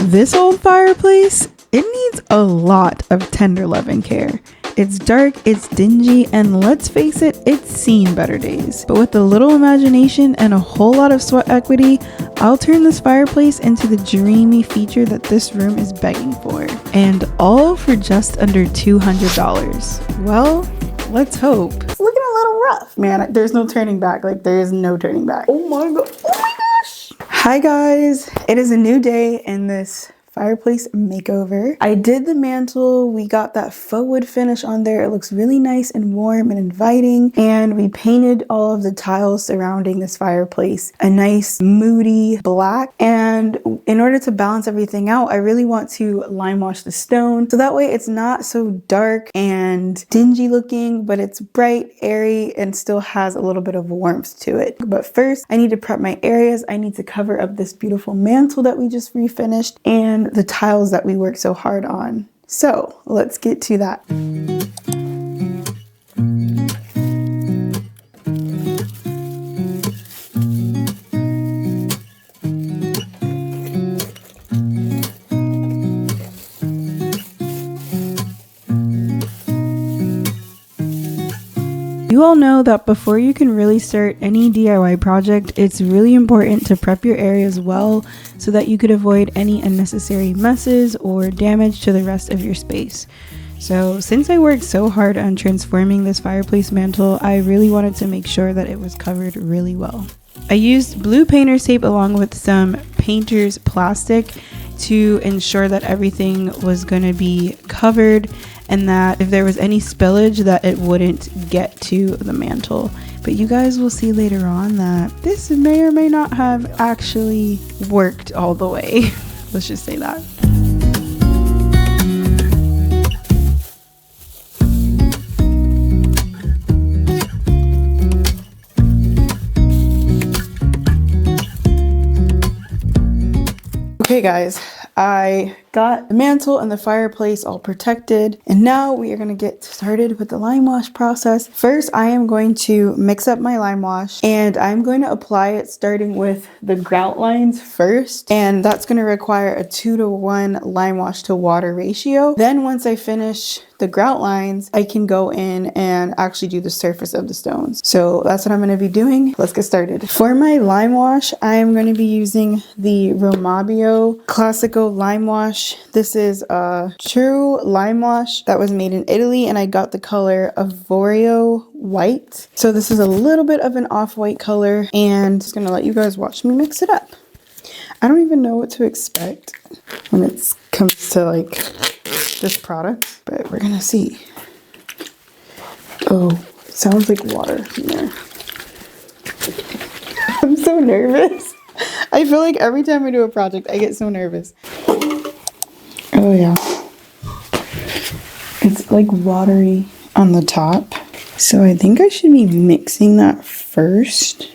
This old fireplace, it needs a lot of tender love and care. It's dark, it's dingy, and let's face it, it's seen better days. But with a little imagination and a whole lot of sweat equity, I'll turn this fireplace into the dreamy feature that this room is begging for. And all for just under $200. Well, let's hope. It's looking a little rough. Man, there's no turning back. Like, there is no turning back. Oh my god. Oh my gosh. Hi guys. It is a new day in this fireplace makeover. I did the mantle. We got that faux wood finish on there. It looks really nice and warm and inviting. And we painted all of the tiles surrounding this fireplace a nice moody black. And in order to balance everything out, I really want to lime wash the stone so that way it's not so dark and dingy looking, but it's bright, airy, and still has a little bit of warmth to it. But first, I need to prep my areas. I need to cover up this beautiful mantle that we just refinished and the tiles that we worked so hard on. So let's get to that. You all know that before you can really start any DIY project, it's really important to prep your areas well so that you could avoid any unnecessary messes or damage to the rest of your space. So since I worked so hard on transforming this fireplace mantle, I really wanted to make sure that it was covered really well. I used blue painter's tape along with some painter's plastic to ensure that everything was going to be covered and that if there was any spillage that it wouldn't get to the mantle. But you guys will see later on that this may or may not have actually worked all the way. Let's just say that. Okay guys, I got the mantle and the fireplace all protected, and now we are going to get started with the lime wash process. First, I am going to mix up my lime wash and I'm going to apply it starting with the grout lines first, and that's going to require a 2-to-1 lime wash to water ratio. Then once I finish the grout lines, I can go in and actually do the surface of the stones. So that's what I'm going to be doing. Let's get started. For my lime wash, I am going to be using the Romabio Classico lime wash. This is a true lime wash that was made in Italy, and I got the color Avorio white. So this is a little bit of an off-white color, and I'm just going to let you guys watch me mix it up. I don't even know what to expect when it comes to like this product, but we're gonna see. Oh, it sounds like water in there. I'm so nervous. I feel like every time I do a project, I get so nervous. Oh yeah. It's like watery on the top. So I think I should be mixing that first.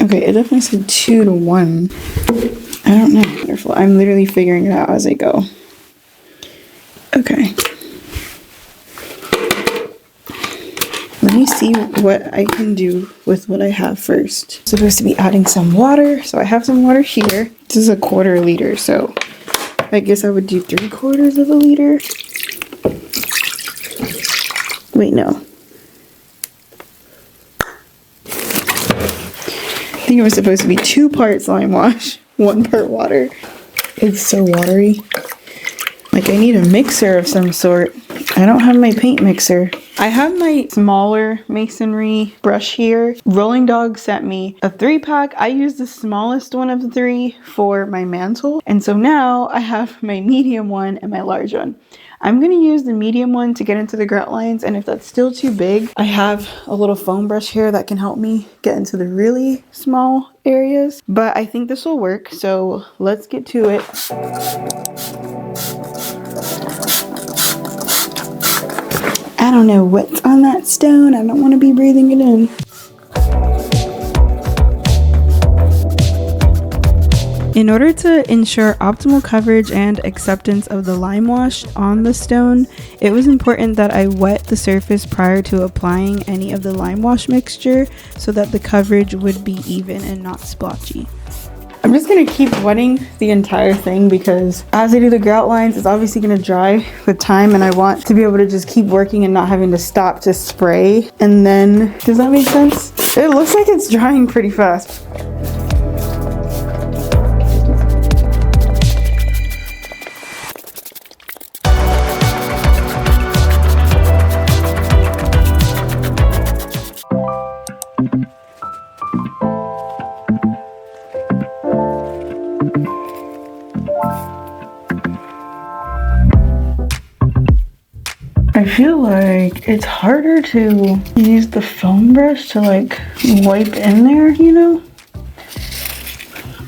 Okay, it definitely said 2-to-1. I don't know. Wonderful. I'm literally figuring it out as I go. Okay. Let me see what I can do with what I have first. I'm supposed to be adding some water. So I have some water here. This is a 1/4 liter, so I guess I would do 3/4 of a liter. Wait, no. I think it was supposed to be 2 parts lime wash, 1 part water. It's so watery. Like I need a mixer of some sort. I don't have my paint mixer. I have my smaller masonry brush here. Rolling Dog sent me a 3-pack. I used the smallest one of the 3 for my mantle. And so now I have my medium one and my large one. I'm going to use the medium one to get into the grout lines, and if that's still too big, I have a little foam brush here that can help me get into the really small areas. But I think this will work, so let's get to it. I don't know what's on that stone. I don't want to be breathing it in. In order to ensure optimal coverage and acceptance of the lime wash on the stone, it was important that I wet the surface prior to applying any of the lime wash mixture so that the coverage would be even and not splotchy. I'm just gonna keep wetting the entire thing because as I do the grout lines, it's obviously gonna dry with time, and I want to be able to just keep working and not having to stop to spray. And then, does that make sense? It looks like it's drying pretty fast. I feel like it's harder to use the foam brush to like wipe in there, you know?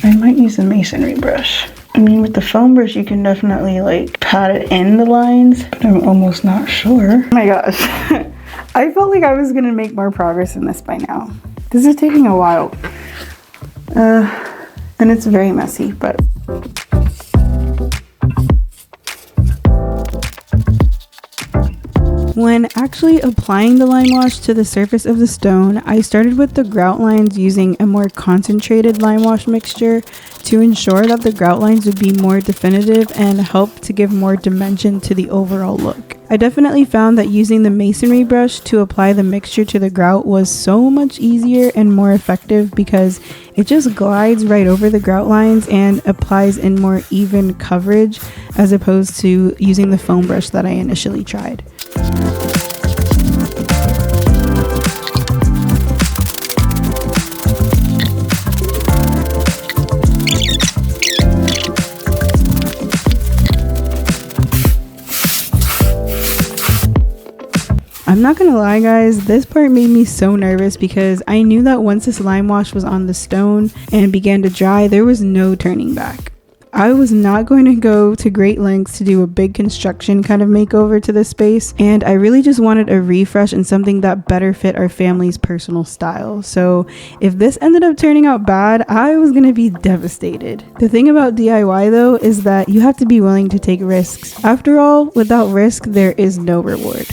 I might use the masonry brush. I mean, with the foam brush, you can definitely like pat it in the lines, but I'm almost not sure. Oh my gosh. I felt like I was gonna make more progress in this by now. This is taking a while. And it's very messy, but when actually applying the lime wash to the surface of the stone, I started with the grout lines using a more concentrated lime wash mixture to ensure that the grout lines would be more definitive and help to give more dimension to the overall look. I definitely found that using the masonry brush to apply the mixture to the grout was so much easier and more effective because it just glides right over the grout lines and applies in more even coverage as opposed to using the foam brush that I initially tried. I'm not gonna lie guys, this part made me so nervous because I knew that once this lime wash was on the stone and began to dry, there was no turning back. I was not going to go to great lengths to do a big construction kind of makeover to this space, and I really just wanted a refresh and something that better fit our family's personal style. So if this ended up turning out bad, I was gonna be devastated. The thing about DIY though is that you have to be willing to take risks. After all, without risk, there is no reward.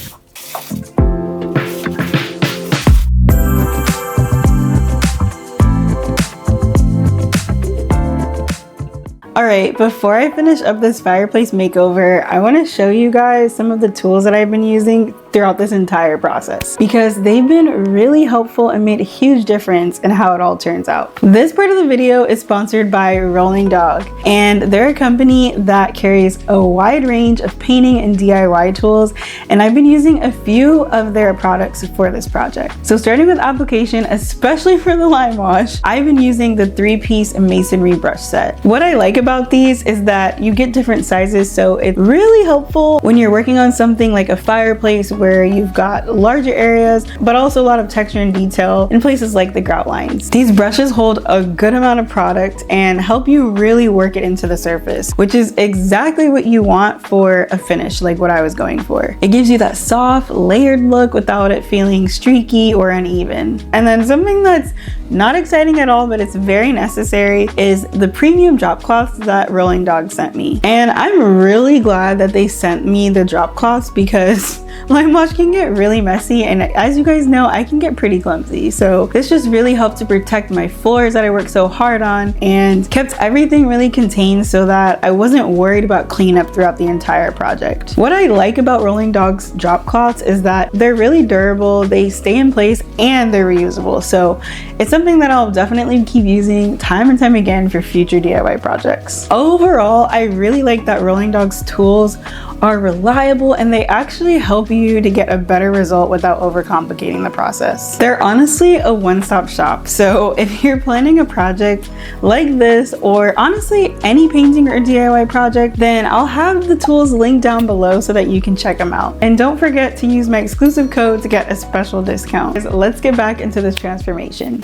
Alright, before I finish up this fireplace makeover, I want to show you guys some of the tools that I've been using throughout this entire process because they've been really helpful and made a huge difference in how it all turns out. This part of the video is sponsored by Rolling Dog, and they're a company that carries a wide range of painting and DIY tools, and I've been using a few of their products for this project. So starting with application, especially for the lime wash, I've been using the 3-piece masonry brush set. What I like about these is that you get different sizes, so it's really helpful when you're working on something like a fireplace where you've got larger areas but also a lot of texture and detail in places like the grout lines. These brushes hold a good amount of product and help you really work it into the surface, which is exactly what you want for a finish like what I was going for. It gives you that soft layered look without it feeling streaky or uneven. And then something that's not exciting at all but it's very necessary is the premium drop cloths that Rolling Dog sent me. And I'm really glad that they sent me the drop cloths because lime wash can get really messy, and as you guys know, I can get pretty clumsy. So this just really helped to protect my floors that I worked so hard on and kept everything really contained so that I wasn't worried about cleanup throughout the entire project. What I like about Rolling Dog's drop cloths is that they're really durable, they stay in place, and they're reusable. So it's something that I'll definitely keep using time and time again for future DIY projects. Overall, I really like that Rolling Dog's tools are reliable and they actually help you to get a better result without overcomplicating the process. They're honestly a one-stop shop. So if you're planning a project like this, or honestly any painting or DIY project, then I'll have the tools linked down below so that you can check them out. And don't forget to use my exclusive code to get a special discount. Let's get back into this transformation.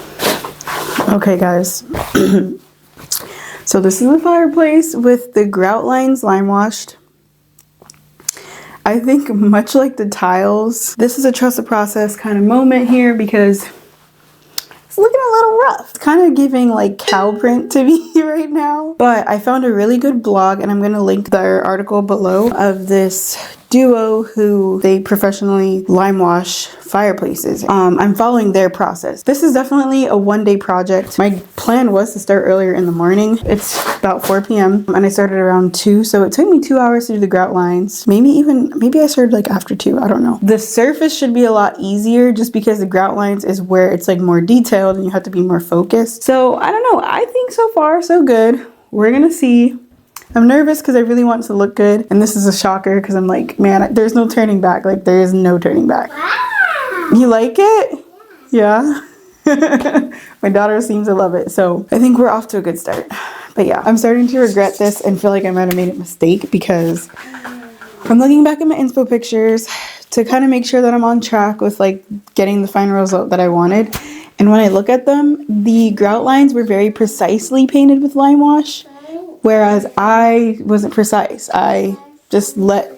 Okay guys, so this is the fireplace with the grout lines lime washed. I think much like the tiles, this is a trust the process kind of moment here because It's looking a little rough. It's kind of giving like cow print to me right now. But I found a really good blog, and I'm going to link their article below, of this duo who they professionally lime wash fireplaces. I'm following their process. This is definitely a one-day project. My plan was to start earlier in the morning. It's about 4 p.m. and I started around 2, so it took me 2 hours to do the grout lines. Maybe I started like after 2, I don't know. The surface should be a lot easier just because the grout lines is where it's like more detailed and you have to be more focused. So I don't know, I think so far so good. We're gonna see. I'm nervous because I really want it to look good, and this is a shocker because I'm like, man, there's no turning back. Like, there is no turning back. Wow. You like it? Yeah. My daughter seems to love it, so I think we're off to a good start. But yeah, I'm starting to regret this and feel like I might have made a mistake because I'm looking back at my inspo pictures to kind of make sure that I'm on track with like getting the final result that I wanted. And when I look at them, the grout lines were very precisely painted with lime wash. Whereas I wasn't precise. I just let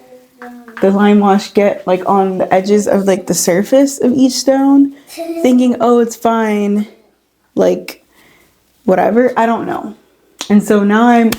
the lime wash get like on the edges of like the surface of each stone, thinking, oh, it's fine, like whatever, I don't know. And so now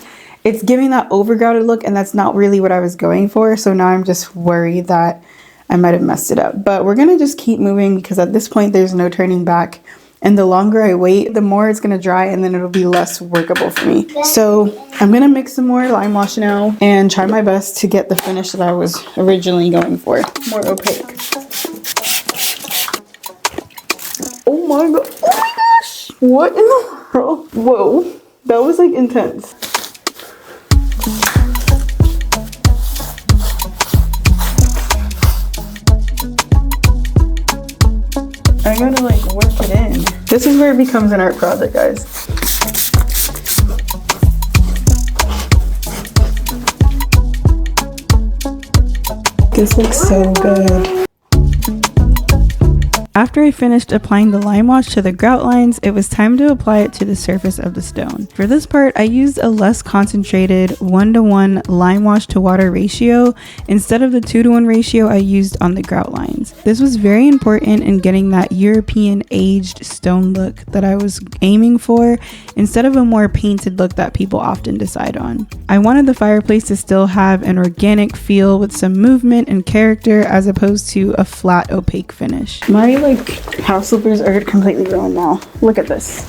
it's giving that overgrouted look, and that's not really what I was going for. So now I'm just worried that I might have messed it up. But we're gonna just keep moving because at this point there's no turning back. And the longer I wait, the more it's going to dry, and then it'll be less workable for me. So I'm going to mix some more lime wash now and try my best to get the finish that I was originally going for. More opaque. Oh my god. Oh my gosh. What in the world? Whoa. That was like intense. I gotta like work it in. This is where it becomes an art project, guys. This looks so good. After I finished applying the lime wash to the grout lines, it was time to apply it to the surface of the stone. For this part, I used a less concentrated 1:1 lime wash to water ratio instead of the 2:1 ratio I used on the grout lines. This was very important in getting that European aged stone look that I was aiming for, instead of a more painted look that people often decide on. I wanted the fireplace to still have an organic feel with some movement and character, as opposed to a flat opaque finish. My house slippers are completely ruined now. Look at this.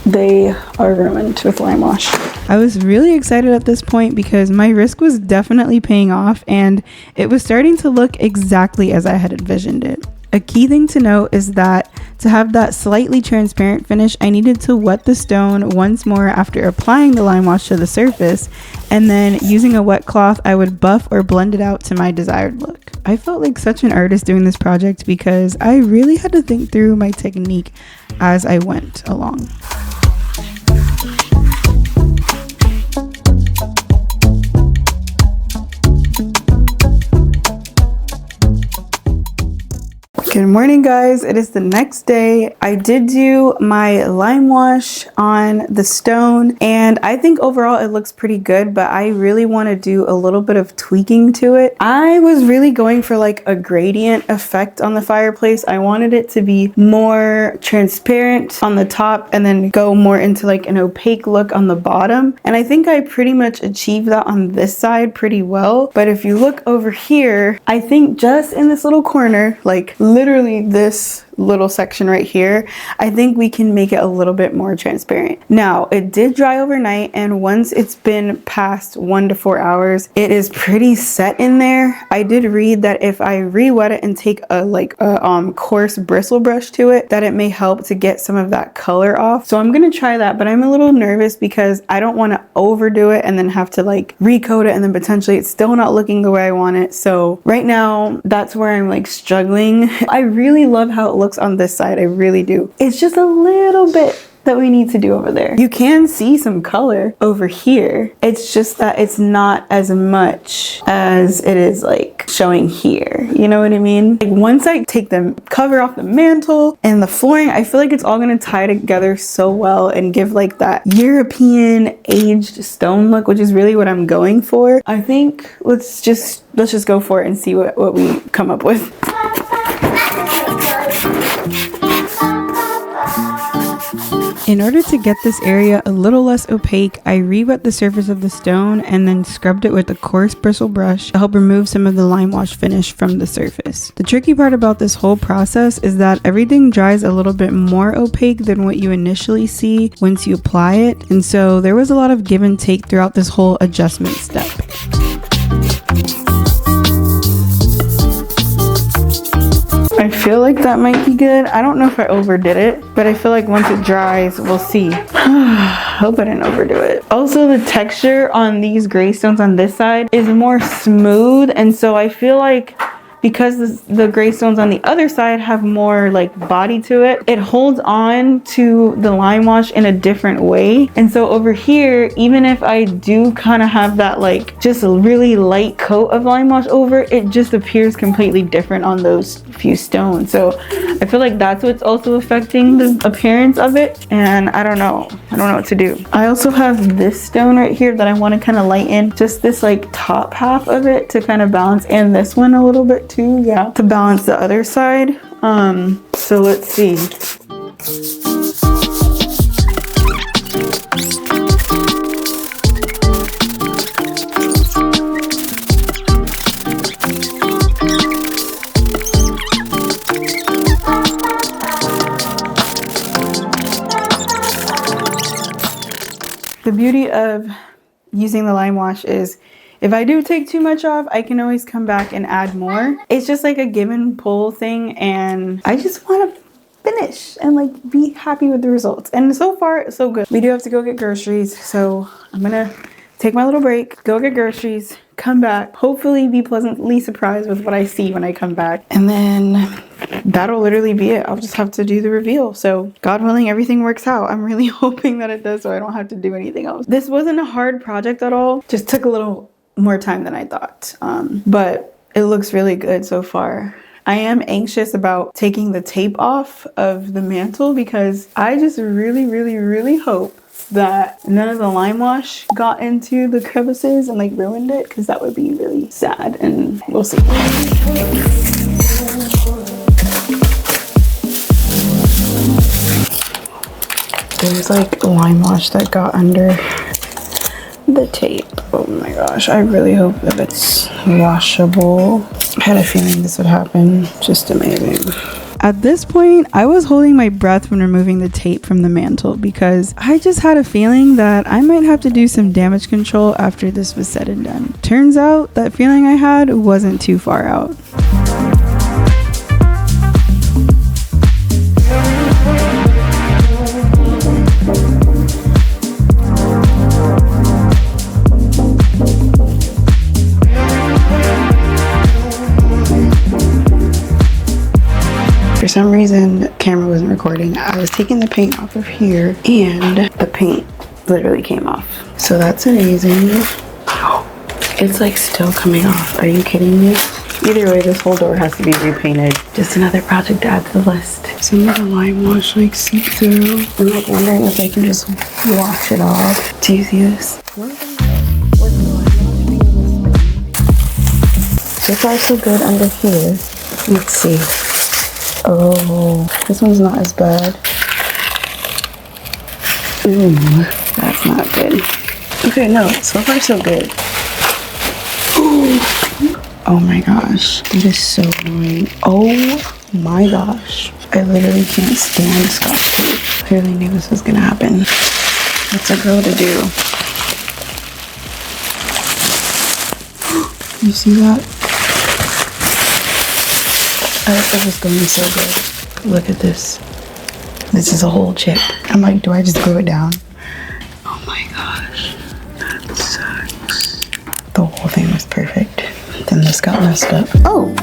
They are ruined with lime wash. I was really excited at this point because my risk was definitely paying off, and it was starting to look exactly as I had envisioned it. A key thing to note is that to have that slightly transparent finish, I needed to wet the stone once more after applying the lime wash to the surface, and then using a wet cloth, I would buff or blend it out to my desired look. I felt like such an artist doing this project because I really had to think through my technique as I went along. Good morning, guys. It is the next day. I did do my lime wash on the stone, and I think overall it looks pretty good, but I really want to do a little bit of tweaking to it. I was really going for like a gradient effect on the fireplace. I wanted it to be more transparent on the top and then go more into like an opaque look on the bottom. And I think I pretty much achieved that on this side pretty well. But if you look over here, I think just in this little corner, like literally this little section right here, I think we can make it a little bit more transparent. Now, it did dry overnight, and once it's been past 1 to 4 hours, it is pretty set in there. I did read that if I re-wet it and take a coarse bristle brush to it, that it may help to get some of that color off. So I'm gonna try that, but I'm a little nervous because I don't want to overdo it and then have to like recoat it, and then potentially it's still not looking the way I want it. So right now, that's where I'm like struggling. I really love how it looks on this side. I really do. It's just a little bit that we need to do over there. You can see some color over here. It's just that it's not as much as it is like showing here. You know what I mean? Like once I take the cover off the mantle and the flooring, I feel like it's all gonna tie together so well and give like that European aged stone look, which is really what I'm going for. I think let's just go for it and see what we come up with. In order to get this area a little less opaque, I re-wet the surface of the stone and then scrubbed it with a coarse bristle brush to help remove some of the lime wash finish from the surface. The tricky part about this whole process is that everything dries a little bit more opaque than what you initially see once you apply it, and so there was a lot of give and take throughout this whole adjustment step. I feel like that might be good. I don't know if I overdid it, but I feel like once it dries, we'll see. Hope I didn't overdo it. Also, the texture on these gray stones on this side is more smooth, and so I feel like because the gray stones on the other side have more like body to it, it holds on to the lime wash in a different way. And so over here, even if I do kind of have that like just a really light coat of lime wash over, it just appears completely different on those few stones. So I feel like that's what's also affecting the appearance of it, and I don't know what to do. I also have this stone right here that I want to kind of lighten just this like top half of it to kind of balance, and this one a little bit too, yeah, to balance the other side. So let's see. The beauty of using the lime wash is if I do take too much off, I can always come back and add more. It's just like a give and pull thing, and I just want to finish and like be happy with the results. And so far, so good. We do have to go get groceries, so I'm gonna take my little break, go get groceries, come back, hopefully be pleasantly surprised with what I see when I come back, and then that'll literally be it. I'll just have to do the reveal. So God willing, everything works out. I'm really hoping that it does, so I don't have to do anything else. This wasn't a hard project at all, just took a little more time than I thought, but it looks really good so far. I am anxious about taking the tape off of the mantle because I just really hope that none of the lime wash got into the crevices and like ruined it, because that would be really sad, and we'll see. There's like lime wash that got under the tape. Oh my gosh, I really hope that it's washable. I had a feeling this would happen. Just amazing. At this point, I was holding my breath when removing the tape from the mantle because I just had a feeling that I might have to do some damage control after this was said and done. Turns out that feeling I had wasn't too far out. For some reason, the camera wasn't recording. I was taking the paint off of here and the paint literally came off. So that's amazing. It's like still coming off. Are you kidding me? Either way, this whole door has to be repainted. Just another project to add to the list. Some of the lime wash like seep through. I'm like wondering if I can just wash it off. Do you see this? So far so good under here. Let's see. Oh, this one's not as bad. Ooh, that's not good. Okay, no, so far so good. Ooh. Oh my gosh, it is so annoying. Oh my gosh, I literally can't stand Scotch tape. Clearly knew this was gonna happen. What's a girl to do? You see that? It was going so good. Look at this. This is a whole chip. I'm like, do I just glue it down? Oh my gosh. That sucks. The whole thing was perfect. Then this got messed up. Oh,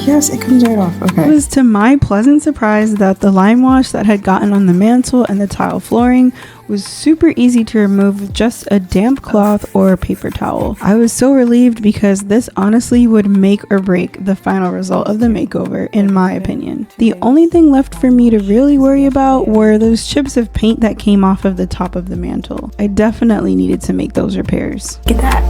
yes, it comes right off. Okay. It was to my pleasant surprise that the lime wash that had gotten on the mantle and the tile flooring was super easy to remove with just a damp cloth or a paper towel. I was so relieved because this honestly would make or break the final result of the makeover, in my opinion. The only thing left for me to really worry about were those chips of paint that came off of the top of the mantle. I definitely needed to make those repairs. Get that.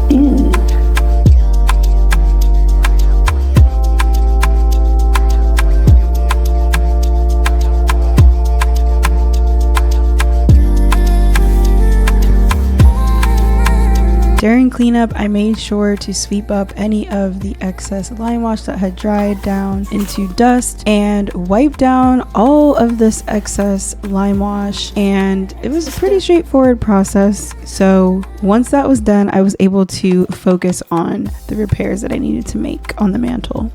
During cleanup, I made sure to sweep up any of the excess lime wash that had dried down into dust and wipe down all of this excess lime wash, and it was a pretty straightforward process. So once that was done, I was able to focus on the repairs that I needed to make on the mantle.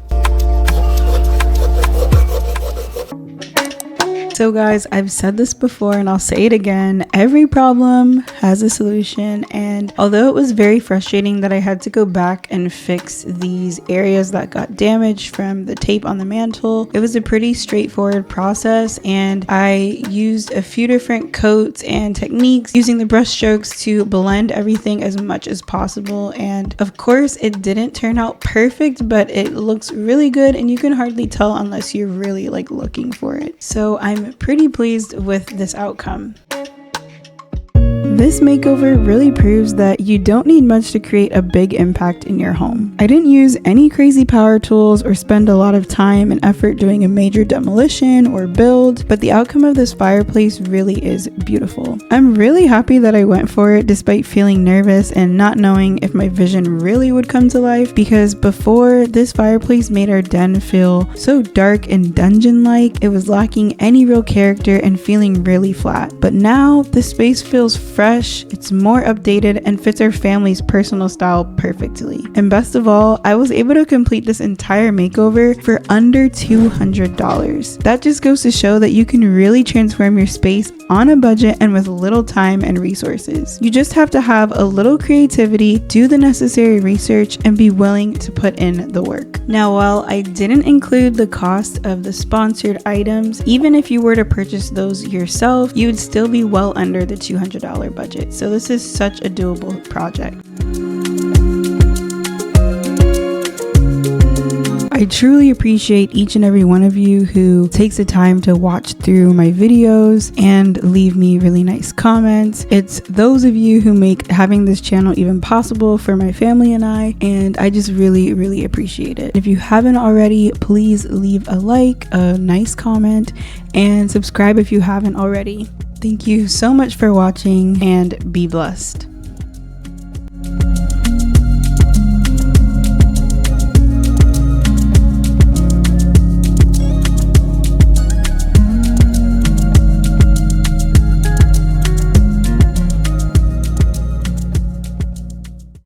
So guys, I've said this before and I'll say it again, every problem has a solution, and although it was very frustrating that I had to go back and fix these areas that got damaged from the tape on the mantle, it was a pretty straightforward process, and I used a few different coats and techniques using the brush strokes to blend everything as much as possible. And of course it didn't turn out perfect, but it looks really good and you can hardly tell unless you're really like looking for it. So I'm pretty pleased with this outcome. This makeover really proves that you don't need much to create a big impact in your home. I didn't use any crazy power tools or spend a lot of time and effort doing a major demolition or build, but the outcome of this fireplace really is beautiful. I'm really happy that I went for it despite feeling nervous and not knowing if my vision really would come to life, because before, this fireplace made our den feel so dark and dungeon-like. It was lacking any real character and feeling really flat. But now, the space feels fresh, it's more updated, and fits our family's personal style perfectly. And best of all, I was able to complete this entire makeover for under $200. That just goes to show that you can really transform your space on a budget and with little time and resources. You just have to have a little creativity, do the necessary research, and be willing to put in the work. Now, while I didn't include the cost of the sponsored items, even if you were to purchase those yourself, you would still be well under the $200 budget. So this is such a doable project. I truly appreciate each and every one of you who takes the time to watch through my videos and leave me really nice comments. It's those of you who make having this channel even possible for my family and I just really appreciate it. If you haven't already, please leave a like, a nice comment, and subscribe if you haven't already. Thank you so much for watching, and be blessed.